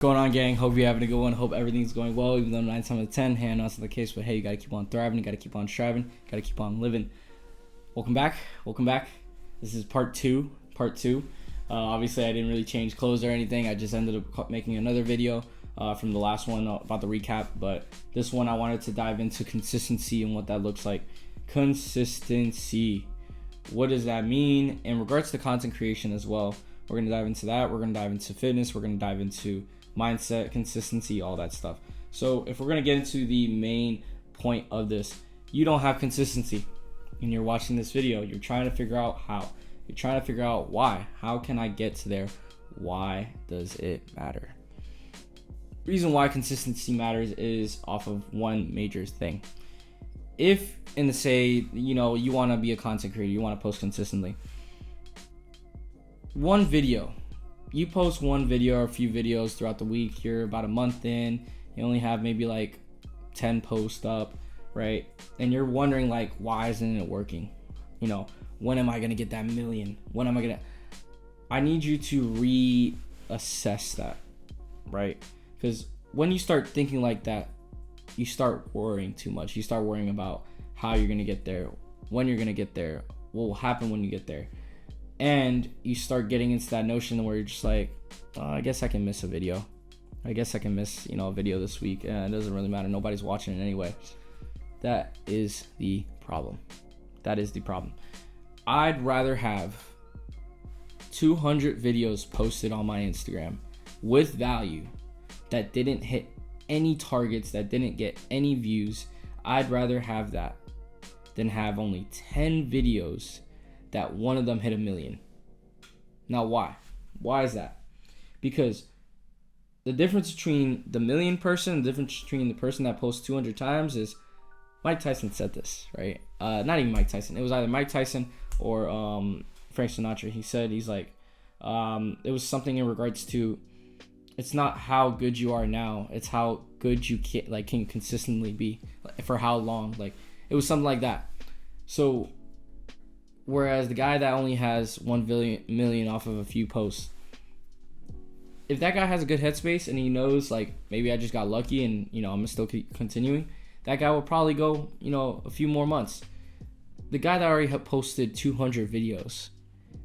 Going on, gang? Hope you're having a good one. Hope everything's going well, even though 9 times out of 10, hey, not the case. But hey, you gotta keep on thriving. You gotta keep on striving. You gotta keep on living. Welcome back. Welcome back. This is part two. Obviously, I didn't really change clothes or anything. I just ended up making another video from the last one about the recap. But this one, I wanted to dive into consistency and what that looks like. Consistency. What does that mean in regards to content creation as well? We're gonna dive into that. We're gonna dive into fitness. We're gonna dive into mindset, consistency, all that stuff. So if we're gonna get into the main point of this, you don't have consistency and you're watching this video. You're trying to figure out how. You're trying to figure out why. How can I get to there? Why does it matter? Reason why consistency matters is off of one major thing. If in the say, you want to be a content creator, you want to post consistently. One video. You post one video or a few videos throughout the week. You're about a month in. You only have maybe like 10 posts up, right? And you're wondering like, why isn't it working? When am I going to get that million? I need you to reassess that, right? Because when you start thinking like that, you start worrying too much. You start worrying about how you're going to get there, when you're going to get there, what will happen when you get there. And you start getting into that notion where you're just like, I guess I can miss a video. I guess I can miss, a video this week. It doesn't really matter. Nobody's watching it anyway. That is the problem. I'd rather have 200 videos posted on my Instagram with value that didn't hit any targets, that didn't get any views. I'd rather have that than have only 10 videos that one of them hit 1 million. Now why? Why is that? Because the difference between the million person, the difference between the person that posts 200 times is, Mike Tyson said this, right? Not even Mike Tyson. It was either Mike Tyson or Frank Sinatra. He's like, it was something in regards to, it's not how good you are now, it's how good you can consistently be, for how long. Like, it was something like that. So whereas the guy that only has 1 million off of a few posts, if that guy has a good headspace and he knows, like, maybe I just got lucky and, I'm still keep continuing, that guy will probably go, a few more months. The guy that already posted 200 videos,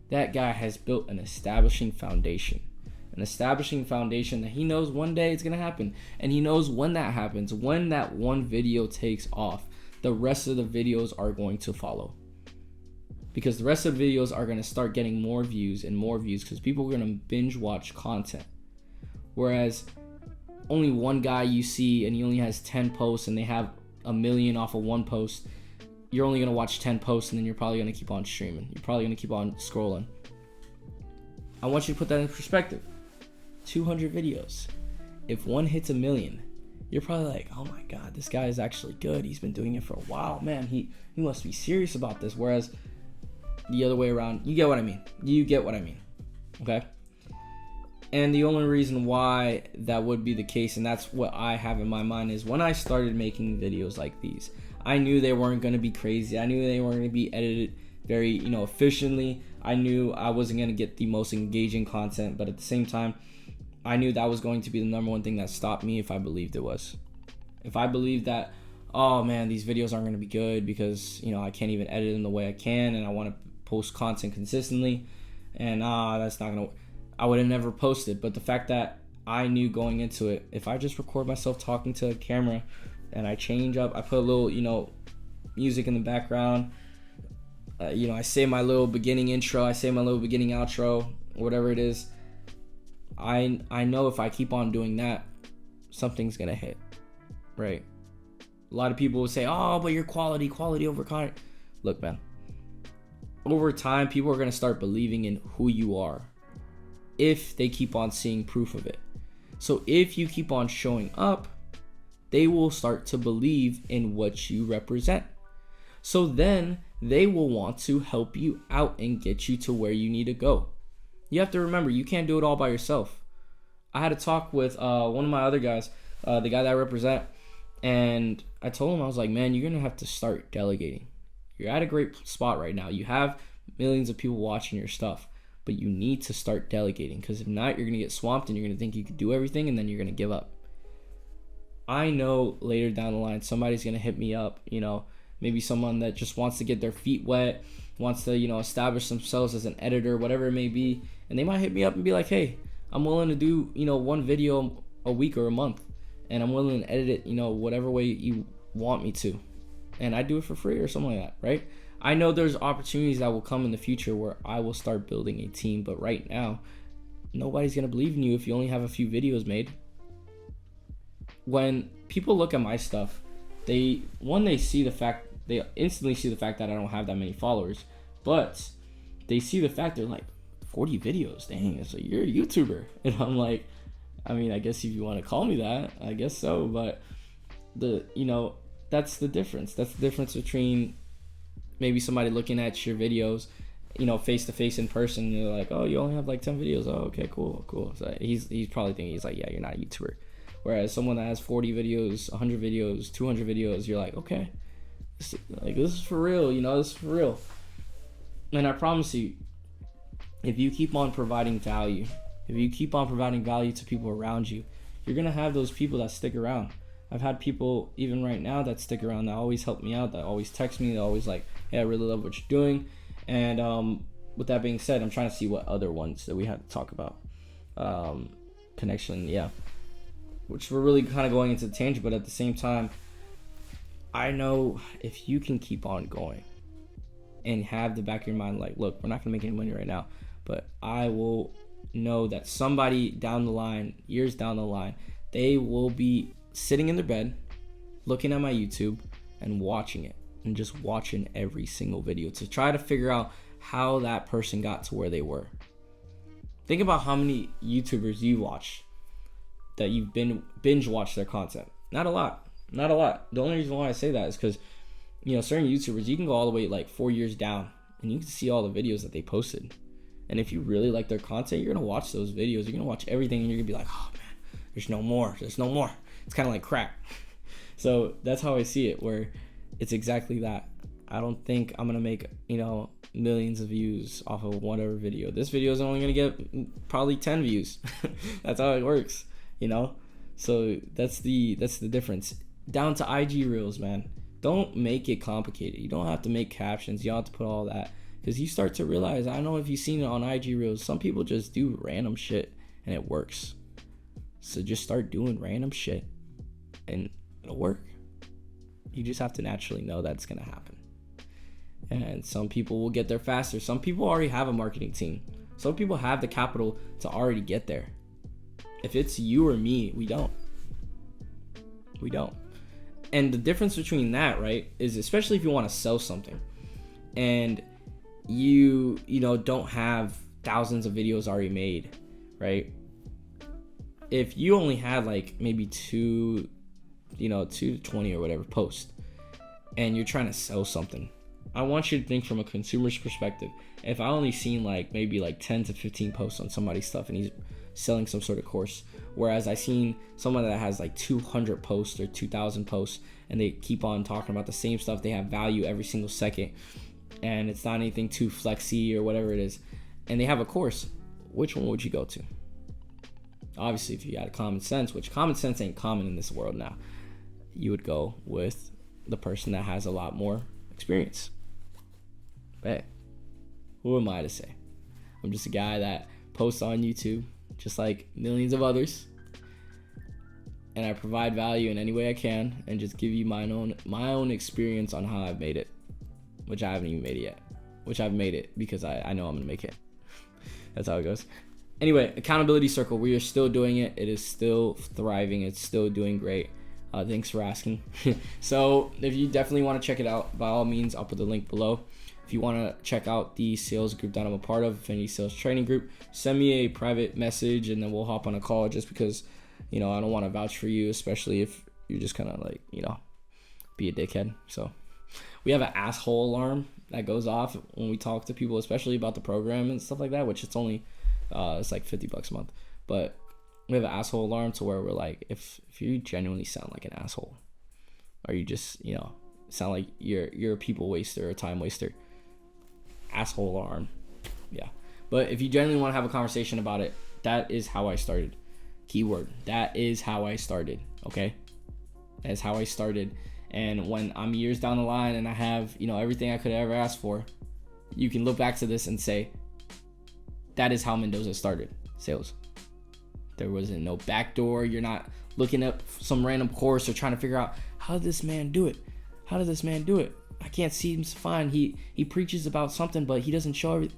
that guy has built an establishing foundation that he knows one day it's going to happen. And he knows when that happens, when that one video takes off, the rest of the videos are going to follow. Because the rest of the videos are going to start getting more views and more views because people are going to binge watch content. Whereas only one guy you see and he only has 10 posts and they have 1 million off of one post, you're only going to watch 10 posts and then you're probably going to keep on streaming. You're probably going to keep on scrolling. I want you to put that in perspective. 200 videos. If one hits 1 million, you're probably like, oh my God, this guy is actually good. He's been doing it for a while. Man, he must be serious about this. Whereas the other way around, you get what I mean. Okay? And the only reason why that would be the case, and that's what I have in my mind, is when I started making videos like these, I knew they weren't going to be crazy. I knew they weren't going to be edited very, efficiently. I knew I wasn't going to get the most engaging content, but at the same time, I knew that was going to be the number one thing that stopped me if I believed it was. If I believed that, oh man, these videos aren't going to be good because, I can't even edit them the way I can and I want to post content consistently, and that's not going to, I would have never posted. But the fact that I knew going into it, if I just record myself talking to a camera and I change up, I put a little, music in the background, I say my little beginning intro, I say my little beginning outro, whatever it is, I know if I keep on doing that, something's going to hit, right? A lot of people will say, oh, but your quality over content. Look, man, over time, people are going to start believing in who you are if they keep on seeing proof of it. So if you keep on showing up, they will start to believe in what you represent. So then they will want to help you out and get you to where you need to go. You have to remember, you can't do it all by yourself. I had a talk with one of my other guys, the guy that I represent, and I told him, I was like, man, you're going to have to start delegating. You're at a great spot right now. You have millions of people watching your stuff. but you need to start delegating, because if not, you're going to get swamped and you're going to think you could do everything, and then you're going to give up. I know later down the line, somebody's going to hit me up, maybe someone that just wants to get their feet wet, wants to, establish themselves as an editor, whatever it may be. And they might hit me up and be like, hey, I'm willing to do, one video a week or a month. And I'm willing to edit it, whatever way you want me to. And I do it for free or something like that, right? I know there's opportunities that will come in the future where I will start building a team. But right now, nobody's going to believe in you if you only have a few videos made. When people look at my stuff, they instantly see the fact that I don't have that many followers, but they see the fact they're like, 40 videos, dang, so you're a YouTuber. And I'm like, I mean, I guess if you want to call me that, I guess so, but that's the difference. That's the difference between maybe somebody looking at your videos, face to face in person, and they're like, oh, you only have like 10 videos. Oh, okay, cool. So he's probably thinking, he's like, yeah, you're not a YouTuber. Whereas someone that has 40 videos, 100 videos, 200 videos, you're like, okay, this is for real, this is for real. And I promise you, if you keep on providing value, to people around you, you're going to have those people that stick around. I've had people, even right now, that stick around, that always help me out, that always text me, that always like, hey, I really love what you're doing. And with that being said, I'm trying to see what other ones that we had to talk about. Connection, yeah. Which we're really kind of going into the tangent, but at the same time, I know if you can keep on going and have the back of your mind like, look, we're not going to make any money right now, but I will know that somebody down the line, years down the line, they will be sitting in their bed, looking at my YouTube and watching it, and just watching every single video to try to figure out how that person got to where they were. Think about how many YouTubers you watch that you've binge watched their content. Not a lot. The only reason why I say that is because, certain YouTubers, you can go all the way like 4 years down and you can see all the videos that they posted. And if you really like their content, you're going to watch those videos. You're going to watch everything and you're going to be like, oh man, there's no more. It's kind of like crack. So that's how I see it, where it's exactly that. I don't think I'm going to make, millions of views off of whatever video. This video is only going to get probably 10 views. That's how it works. So that's the difference. Down to IG reels, man. Don't make it complicated. You don't have to make captions. You don't have to put all that, because you start to realize, I don't know if you've seen it on IG reels, some people just do random shit and it works. So just start doing random shit and it'll work. You just have to naturally know that's gonna happen. And some people will get there faster. Some people already have a marketing team. Some people have the capital to already get there. If it's you or me, we don't. And the difference between that, right, is especially if you want to sell something and you don't have thousands of videos already made, right? If you only had like maybe 2 to 20 or whatever posts, and you're trying to sell something, I want you to think from a consumer's perspective. If I only seen like maybe like 10 to 15 posts on somebody's stuff and he's selling some sort of course, whereas I seen someone that has like 200 posts or 2,000 posts and they keep on talking about the same stuff, they have value every single second, and it's not anything too flexy or whatever it is, and they have a course, which one would you go to? Obviously, if you had common sense, which common sense ain't common in this world now, you would go with the person that has a lot more experience. But who am I to say? I'm just a guy that posts on YouTube just like millions of others, and I provide value in any way I can and just give you my own experience on how I've made it, which I haven't even made it yet, which I've made it because I know I'm gonna make it. That's how it goes. Anyway, accountability circle, we are still doing it. It is still thriving. It's still doing great. Thanks for asking. So if you definitely want to check it out, by all means, I'll put the link below. If you want to check out the sales group that I'm a part of, Affinity Sales Training Group, send me a private message and then we'll hop on a call, just because, I don't want to vouch for you, especially if you're just kind of like, be a dickhead. So we have an asshole alarm that goes off when we talk to people, especially about the program and stuff like that, which it's only, it's like $50 a month. But we have an asshole alarm to where we're like, if you genuinely sound like an asshole, or you just, sound like you're a people waster or a time waster, asshole alarm. Yeah. But if you genuinely want to have a conversation about it, that is how I started. Keyword, that is how I started, okay? That is how I started. And when I'm years down the line and I have, everything I could ever ask for, you can look back to this and say, that is how Mendoza started sales. There wasn't no backdoor. You're not looking up some random course or trying to figure out, how did this man do it? How did this man do it? I can't see him fine. He preaches about something, but he doesn't show everything.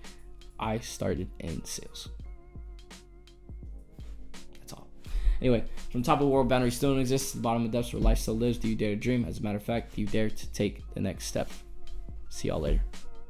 I started in sales. That's all. Anyway, from top of the world, boundaries still don't exist. To the bottom of the depths where life still lives. Do you dare to dream? As a matter of fact, do you dare to take the next step? See y'all later.